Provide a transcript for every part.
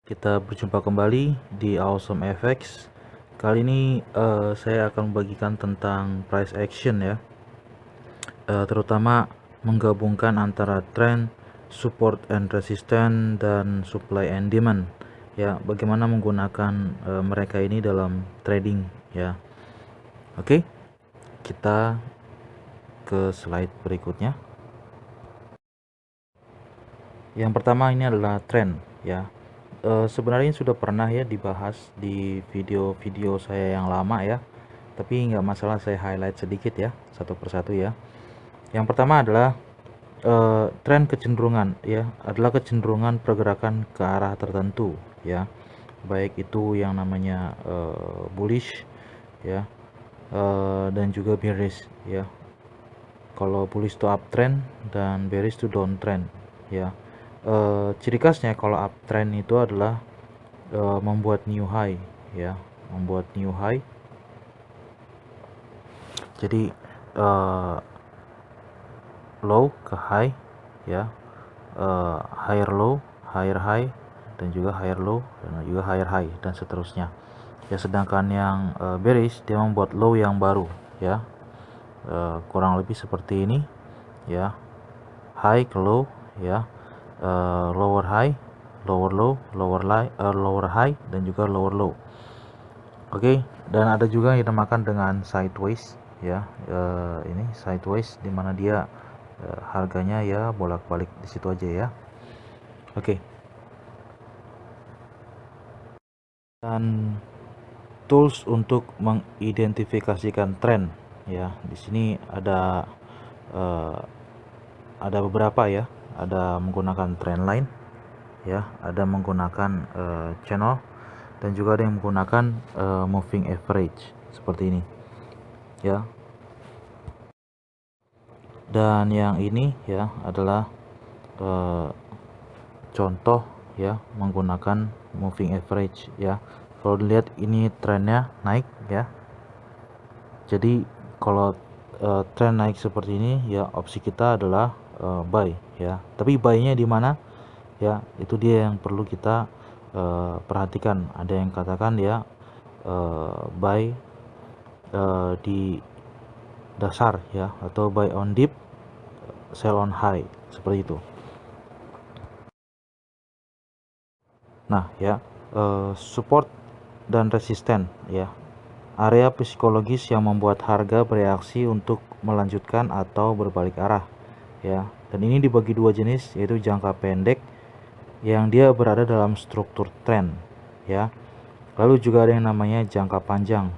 Kita berjumpa kembali di Awesome FX. Kali ini saya akan membagikan tentang price action ya, terutama menggabungkan antara trend, support and resistance, dan supply and demand ya. Bagaimana menggunakan mereka ini dalam trading ya. Oke, kita ke slide berikutnya. Yang pertama ini adalah trend ya. Sebenarnya sudah pernah ya dibahas di video-video saya yang lama ya, tapi nggak masalah, saya highlight sedikit ya, satu persatu ya. Yang pertama adalah tren kecenderungan ya, adalah kecenderungan pergerakan ke arah tertentu ya, baik itu yang namanya bullish ya, dan juga bearish ya. Kalau bullish itu uptrend dan bearish itu downtrend ya. Ciri khasnya kalau uptrend itu adalah membuat new high ya, membuat new high. Jadi low ke high ya, higher low, higher high, dan juga higher low, dan juga higher high, dan seterusnya ya. Sedangkan yang bearish dia membuat low yang baru ya, kurang lebih seperti ini ya, high ke low ya, lower high, lower low, lower high, dan juga lower low. Oke, dan ada juga yang dinamakan dengan sideways ya, ini sideways dimana dia harganya ya bolak-balik di situ aja ya. Oke, dan tools untuk mengidentifikasikan tren ya, di sini ada beberapa ya. Ada menggunakan trend line ya, ada menggunakan channel, dan juga ada yang menggunakan moving average seperti ini ya. Dan yang ini ya adalah contoh ya menggunakan moving average ya. Kalau dilihat ini trennya naik ya, jadi kalau tren naik seperti ini ya, opsi kita adalah buy ya. Tapi buy-nya di mana ya, itu dia yang perlu kita perhatikan. Ada yang katakan ya buy di dasar ya, atau buy on dip, sell on high, seperti itu. Nah ya, support dan resisten ya, area psikologis yang membuat harga bereaksi untuk melanjutkan atau berbalik arah ya. Dan ini dibagi dua jenis, yaitu jangka pendek yang dia berada dalam struktur tren ya, lalu juga ada yang namanya jangka panjang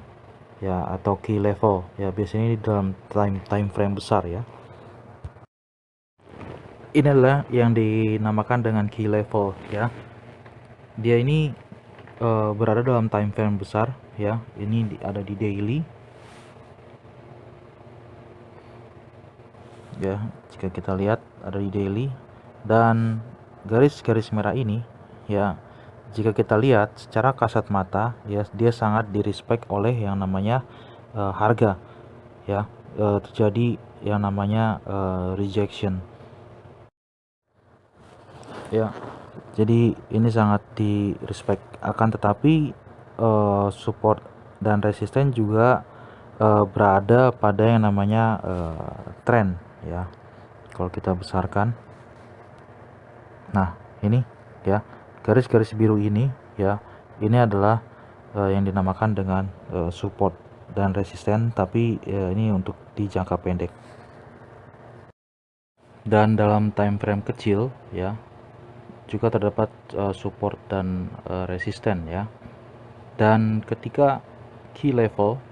ya, atau key level ya, biasanya di dalam time frame besar ya. Inilah yang dinamakan dengan key level ya. Dia ini berada dalam time frame besar ya. Ini ada di daily ya, jika kita lihat ada di daily. Dan garis-garis merah ini ya, jika kita lihat secara kasat mata ya, dia sangat direspek oleh yang namanya harga ya. Terjadi yang namanya rejection ya, jadi ini sangat di respect. Akan tetapi support dan resisten juga berada pada yang namanya trend ya. Kalau kita besarkan, nah ini ya, garis-garis biru ini ya, ini adalah yang dinamakan dengan support dan resisten, tapi ini untuk di jangka pendek. Dan dalam time frame kecil ya, juga terdapat support dan resisten ya. Dan ketika key level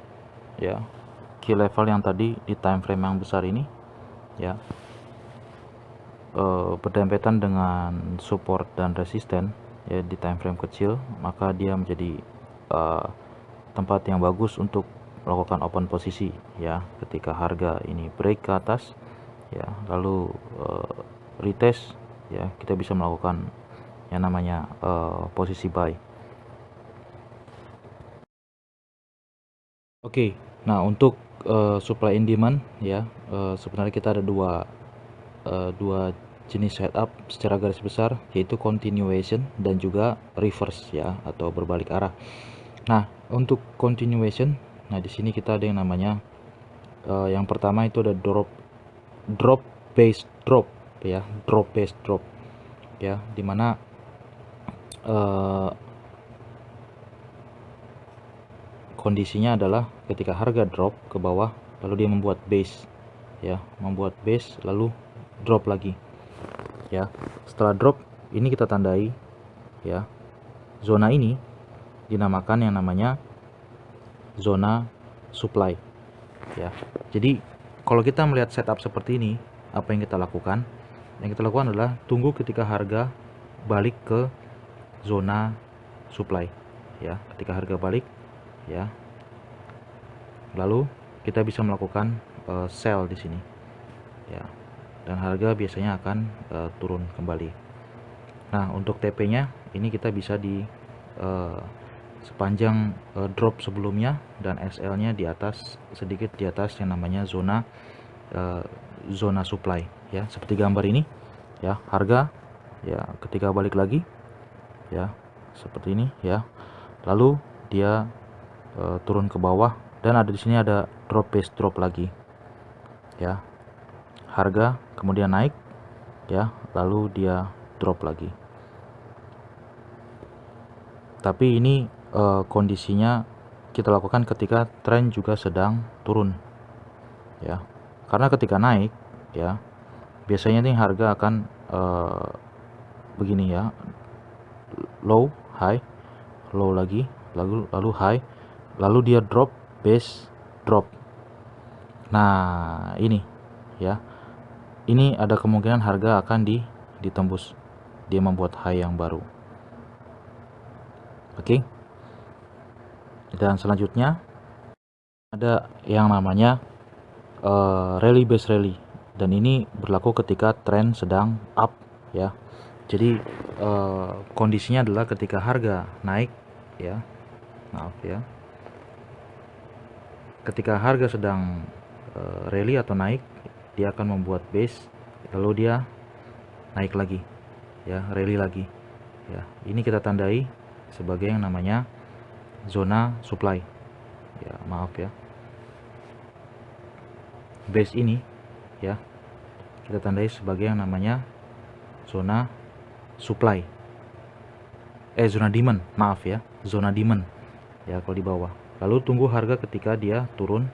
ya, key level yang tadi di time frame yang besar ini ya, berdempetan dengan support dan resisten ya di time frame kecil, maka dia menjadi tempat yang bagus untuk melakukan open posisi ya. Ketika harga ini break ke atas ya, lalu retest ya, kita bisa melakukan yang namanya posisi buy. Oke, nah untuk supply and demand ya, sebenarnya kita ada dua jenis setup secara garis besar, yaitu continuation dan juga reverse ya, atau berbalik arah. Nah, untuk continuation, nah di sini kita ada yang namanya yang pertama itu ada drop base drop ya, drop base drop ya, dimana kondisinya adalah ketika harga drop ke bawah lalu dia membuat base ya, membuat base lalu drop lagi ya. Setelah drop ini kita tandai ya, zona ini dinamakan yang namanya zona supply ya. Jadi kalau kita melihat setup seperti ini, apa yang kita lakukan? Yang kita lakukan adalah tunggu ketika harga balik ke zona supply ya. Ketika harga balik ya, lalu kita bisa melakukan sell di sini ya, dan harga biasanya akan turun kembali. Nah, untuk TP-nya ini kita bisa di sepanjang drop sebelumnya dan SL-nya di atas, sedikit di atas yang namanya zona supply ya, seperti gambar ini ya. Harga ya ketika balik lagi ya seperti ini ya, lalu dia turun ke bawah dan ada di sini ada drop base drop lagi ya. Harga kemudian naik ya, lalu dia drop lagi. Tapi ini kondisinya kita lakukan ketika tren juga sedang turun ya. Karena ketika naik ya, biasanya nih harga akan begini ya, low high, low lagi, lalu high, lalu dia drop base drop. Nah ini ya, ini ada kemungkinan harga akan ditembus, dia membuat high yang baru. Oke. Dan selanjutnya ada yang namanya rally base rally, dan ini berlaku ketika tren sedang up ya. Jadi kondisinya adalah ketika harga naik ya, maaf ya, ketika harga sedang rally atau naik, dia akan membuat base lalu dia naik lagi ya, rally lagi ya. Ini kita tandai sebagai yang namanya zona supply ya, maaf ya. Base ini ya kita tandai sebagai yang namanya zona supply, zona demand, maaf ya, zona demand ya kalau di bawah. Lalu tunggu harga ketika dia turun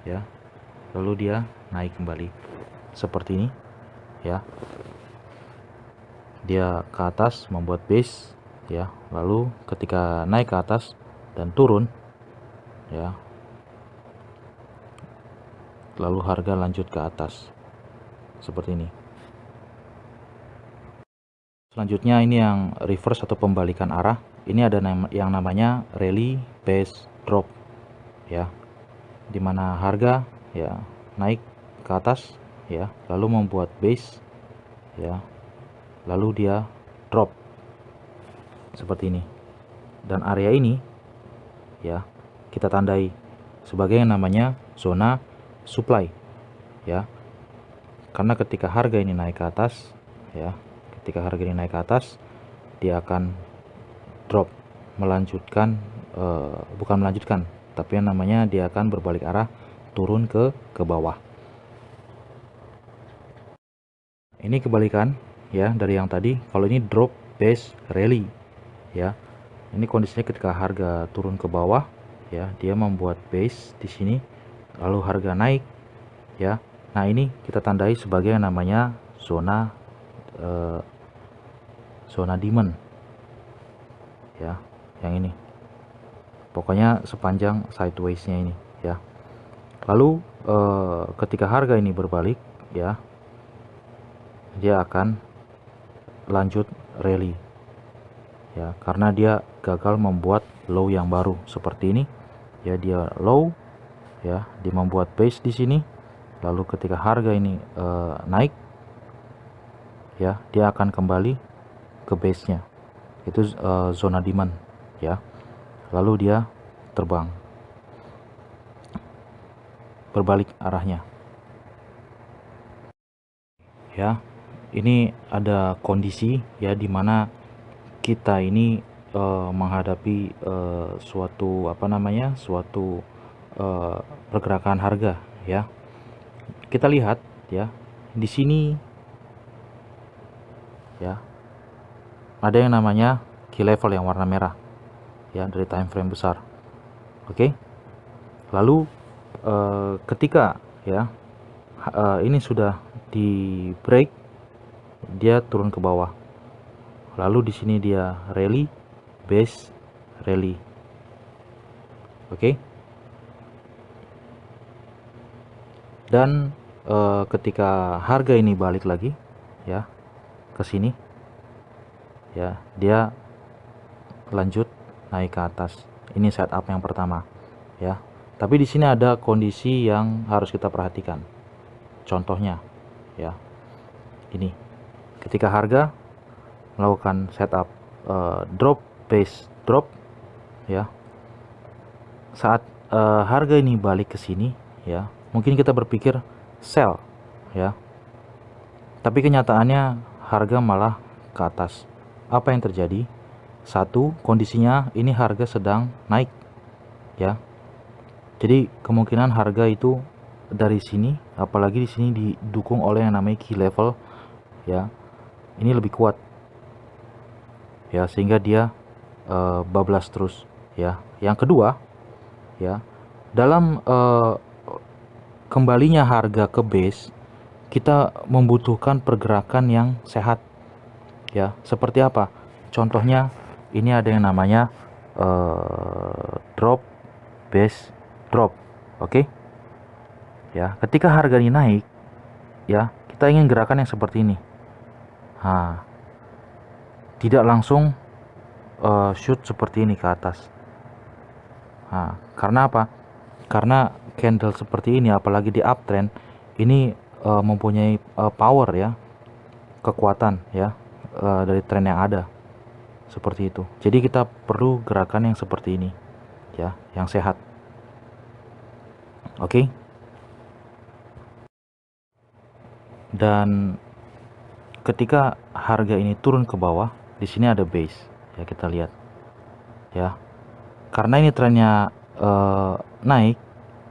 ya, lalu dia naik kembali seperti ini ya. Dia ke atas membuat base ya, lalu ketika naik ke atas dan turun ya, lalu harga lanjut ke atas seperti ini. Selanjutnya ini yang reverse atau pembalikan arah. Ini ada yang namanya rally base drop ya, dimana harga ya naik ke atas ya, lalu membuat base ya, lalu dia drop seperti ini. Dan area ini ya kita tandai sebagai yang namanya zona supply ya, karena ketika harga ini naik ke atas ya, ketika harga ini naik ke atas dia akan drop, melanjutkan bukan melanjutkan, tapi yang namanya dia akan berbalik arah, turun ke bawah. Ini kebalikan ya dari yang tadi. Kalau ini drop base rally ya, ini kondisinya ketika harga turun ke bawah ya, dia membuat base di sini lalu harga naik ya. Nah ini kita tandai sebagai yang namanya zona zona demand ya, yang ini pokoknya sepanjang sideways-nya ini ya. Lalu ketika harga ini berbalik ya, dia akan lanjut rally ya, karena dia gagal membuat low yang baru seperti ini ya. Dia low ya, dia membuat base di sini, lalu ketika harga ini naik ya, dia akan kembali ke base nya, itu zona demand ya, lalu dia terbang berbalik arahnya ya. ini ada kondisi ya dimana kita ini menghadapi suatu suatu pergerakan harga ya. Kita lihat ya di sini ya ada yang namanya key level yang warna merah ya dari time frame besar. Oke. Lalu ketika ya ini sudah di break, dia turun ke bawah. Lalu di sini dia rally, base, rally. Oke. Dan ketika harga ini balik lagi ya ke sini ya, dia lanjut naik ke atas. Ini setup yang pertama ya. Tapi di sini ada kondisi yang harus kita perhatikan. Contohnya ya. Ini ketika harga melakukan setup drop base drop ya. Saat harga ini balik ke sini ya, mungkin kita berpikir sell ya. Tapi kenyataannya harga malah ke atas. Apa yang terjadi? Satu, kondisinya ini harga sedang naik ya. Jadi kemungkinan harga itu dari sini, apalagi di sini didukung oleh yang namanya key level ya, ini lebih kuat ya, sehingga dia bablas terus ya. Yang kedua ya, dalam kembalinya harga ke base, kita membutuhkan pergerakan yang sehat ya. Seperti apa? Contohnya ini ada yang namanya drop base drop. Oke. Ya, ketika harga ini naik ya, kita ingin gerakan yang seperti ini. Tidak langsung shoot seperti ini ke atas. Karena apa? Karena candle seperti ini, apalagi di uptrend ini mempunyai power ya, kekuatan ya, dari tren yang ada seperti itu. Jadi kita perlu gerakan yang seperti ini ya, yang sehat. Oke. Dan ketika harga ini turun ke bawah, di sini ada base ya, kita lihat ya. Karena ini trennya naik,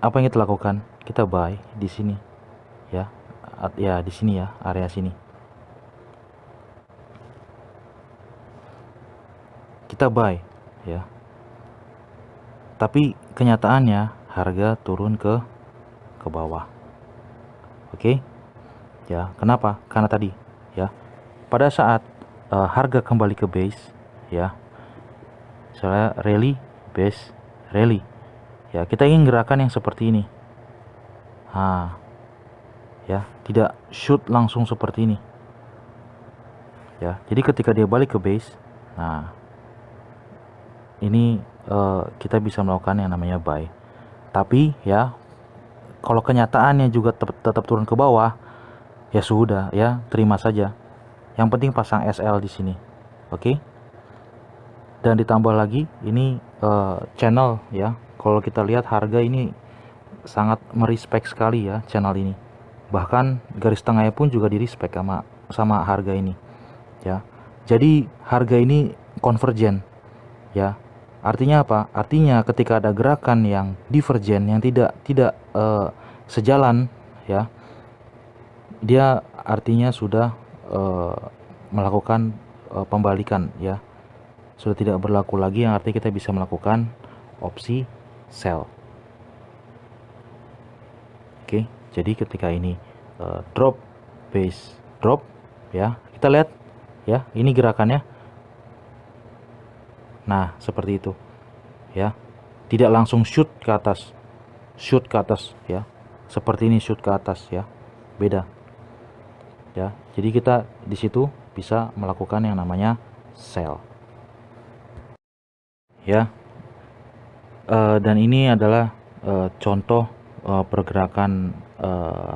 apa yang kita lakukan? Kita buy di sini ya. Ya di sini ya, area sini. Kita buy ya. Tapi kenyataannya harga turun ke bawah. Oke. Ya, kenapa? Karena tadi ya, pada saat harga kembali ke base ya, misalnya rally base rally ya, kita ingin gerakan yang seperti ini ya, tidak shoot langsung seperti ini ya. Jadi ketika dia balik ke base, nah ini kita bisa melakukan yang namanya buy. Tapi ya, kalau kenyataannya juga tetap turun ke bawah, ya sudah ya, terima saja. Yang penting pasang SL di sini. Oke. Dan ditambah lagi ini channel ya. Kalau kita lihat harga ini sangat merespek sekali ya channel ini. Bahkan garis tengahnya pun juga direspek sama harga ini ya. Jadi harga ini konvergen ya. Artinya apa? Artinya ketika ada gerakan yang divergen, yang tidak sejalan ya, dia artinya sudah melakukan pembalikan ya, sudah tidak berlaku lagi, yang artinya kita bisa melakukan opsi sell. Oke, jadi ketika ini drop base drop ya, kita lihat ya, ini gerakannya. Nah, seperti itu ya. Tidak langsung shoot ke atas ya. Seperti ini shoot ke atas ya. Beda. Ya. Jadi kita di situ bisa melakukan yang namanya sell. Ya. Dan ini adalah contoh pergerakan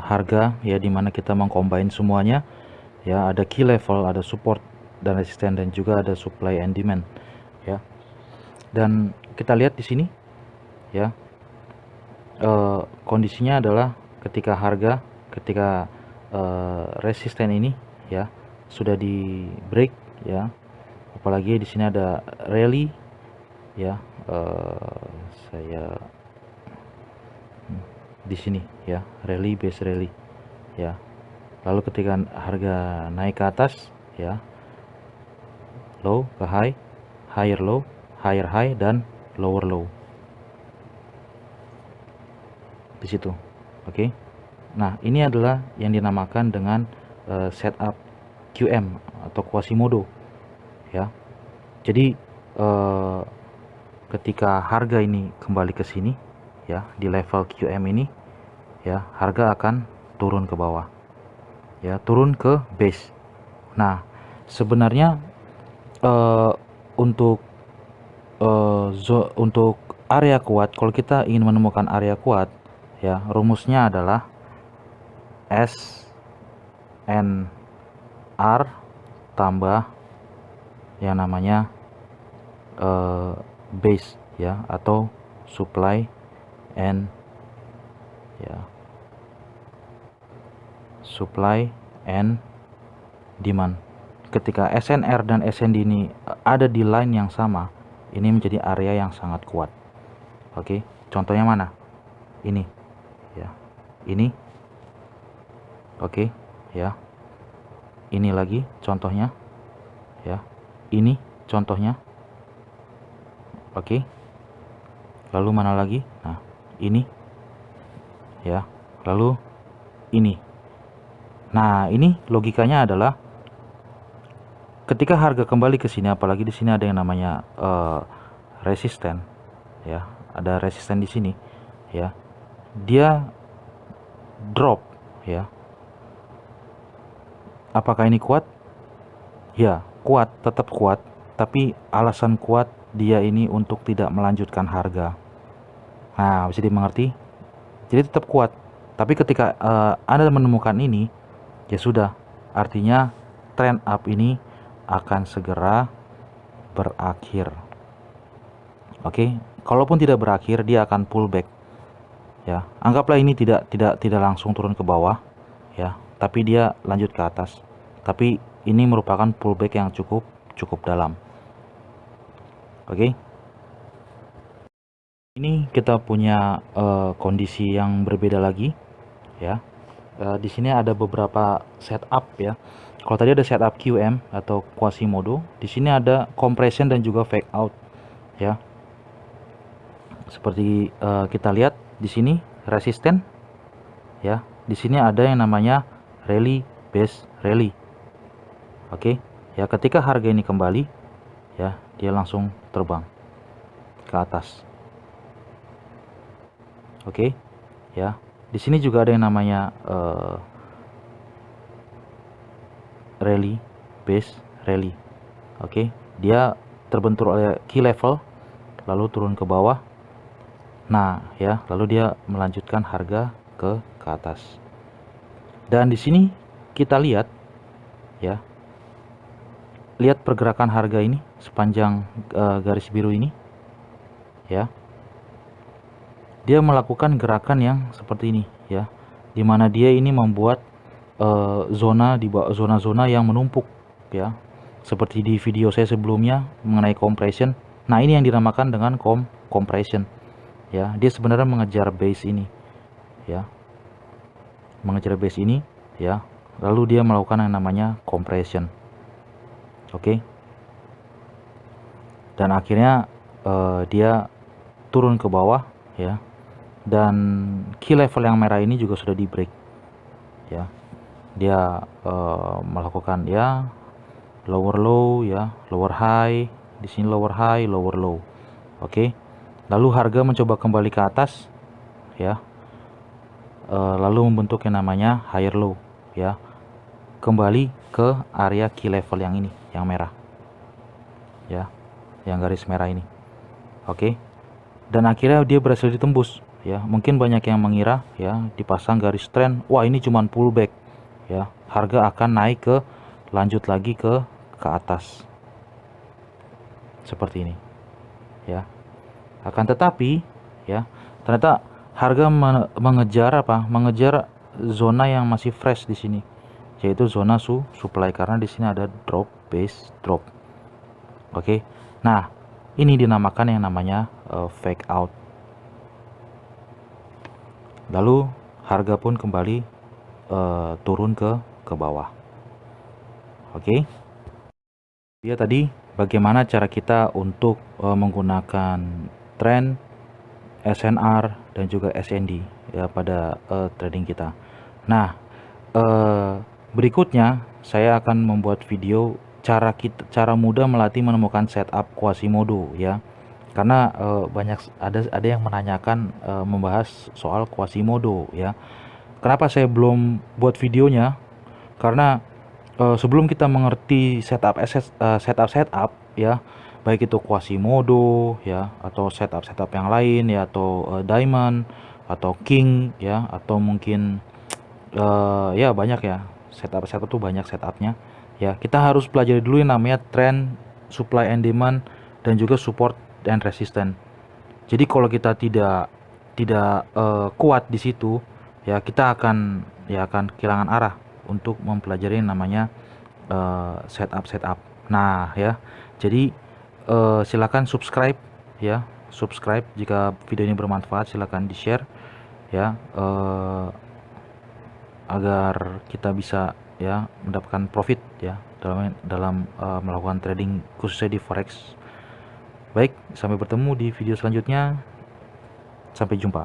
harga ya, dimana kita mengcombine semuanya ya. Ada key level, ada support dan resisten, dan juga ada supply and demand ya. Dan kita lihat di sini ya, kondisinya adalah ketika harga resisten ini ya, sudah di break ya. Apalagi di sini ada rally ya. Saya di sini ya, rally base rally ya. Lalu ketika harga naik ke atas ya, low ke high, higher low, higher high, dan lower low di situ. Oke. Nah, ini adalah yang dinamakan dengan setup QM atau Quasimodo ya. Jadi ketika harga ini kembali ke sini ya, di level QM ini ya, harga akan turun ke bawah ya, turun ke base. Nah, sebenarnya untuk untuk area kuat, kalau kita ingin menemukan area kuat ya, rumusnya adalah SNR tambah yang namanya base ya, atau supply and ya, supply and demand. Ketika SNR dan SND ini ada di line yang sama, ini menjadi area yang sangat kuat. Oke, contohnya mana? Ini ya, ini. Oke ya, ini lagi contohnya ya, ini contohnya. Oke, lalu mana lagi? Nah, ini ya, lalu ini. Nah, ini logikanya adalah ketika harga kembali ke sini, apalagi di sini ada yang namanya resisten ya, ada resisten di sini ya, dia drop ya. Apakah ini kuat? Ya, kuat, tetap kuat, tapi alasan kuat dia ini untuk tidak melanjutkan harga. Nah, bisa dimengerti? Jadi tetap kuat, tapi ketika Anda menemukan ini, ya sudah, artinya trend up ini akan segera berakhir. Oke, kalaupun tidak berakhir, dia akan pullback ya. Anggaplah ini tidak langsung turun ke bawah ya, tapi dia lanjut ke atas. Tapi ini merupakan pullback yang cukup dalam. Oke. Ini kita punya kondisi yang berbeda lagi ya. Di sini ada beberapa setup ya. Kalau tadi ada setup QM atau Quasimodo, di sini ada compression dan juga fake out ya. Seperti kita lihat di sini resisten ya. Di sini ada yang namanya rally base rally. Oke, ya, ketika harga ini kembali ya, dia langsung terbang ke atas. Oke, ya. Di sini juga ada yang namanya rally base rally. Oke, dia terbentur oleh key level lalu turun ke bawah. Nah, ya, lalu dia melanjutkan harga ke atas. Dan di sini kita lihat ya, lihat pergerakan harga ini sepanjang garis biru ini ya. Dia melakukan gerakan yang seperti ini ya, dimana dia ini membuat zona di bawah, zona-zona yang menumpuk ya, seperti di video saya sebelumnya mengenai compression. Nah, ini yang dinamakan dengan compression ya. Dia sebenarnya mengejar base ini ya, mengejar base ini ya, lalu dia melakukan yang namanya compression. Oke. Dan akhirnya dia turun ke bawah ya, dan key level yang merah ini juga sudah di break ya. Dia melakukan ya lower low ya, lower high, di sini lower high, lower low. Oke. Lalu harga mencoba kembali ke atas ya, lalu membentuk yang namanya higher low ya, kembali ke area key level yang ini, yang merah ya, yang garis merah ini. Oke. Dan akhirnya dia berhasil ditembus ya. Mungkin banyak yang mengira ya, dipasang garis trend, wah ini cuman pullback ya, harga akan naik ke, lanjut lagi ke atas seperti ini ya. Akan tetapi ya, ternyata harga mengejar apa? Mengejar zona yang masih fresh di sini yaitu zona supply, karena di sini ada drop base drop. Oke. Nah, ini dinamakan yang namanya fake out. Lalu harga pun kembali turun ke bawah. Oke. Dia tadi bagaimana cara kita untuk menggunakan trend, SNR dan juga SND ya pada trading kita. Nah, berikutnya saya akan membuat video cara mudah melatih menemukan setup Quasimodo ya. Karena banyak ada yang menanyakan membahas soal Quasimodo ya. Kenapa saya belum buat videonya? Karena sebelum kita mengerti setup ya, baik itu Quasimodo ya, atau setup yang lain ya, atau Diamond atau King ya, atau mungkin ya banyak ya, setup tuh banyak setupnya ya. Kita harus pelajari dulu yang namanya trend, supply and demand, dan juga support dan resistance. Jadi kalau kita tidak kuat di situ ya, kita akan kehilangan arah untuk mempelajari yang namanya setup. Nah ya, jadi silakan subscribe ya, jika video ini bermanfaat. Silakan di share ya, agar kita bisa ya mendapatkan profit ya dalam melakukan trading khususnya di forex. Baik, sampai bertemu di video selanjutnya. Sampai jumpa.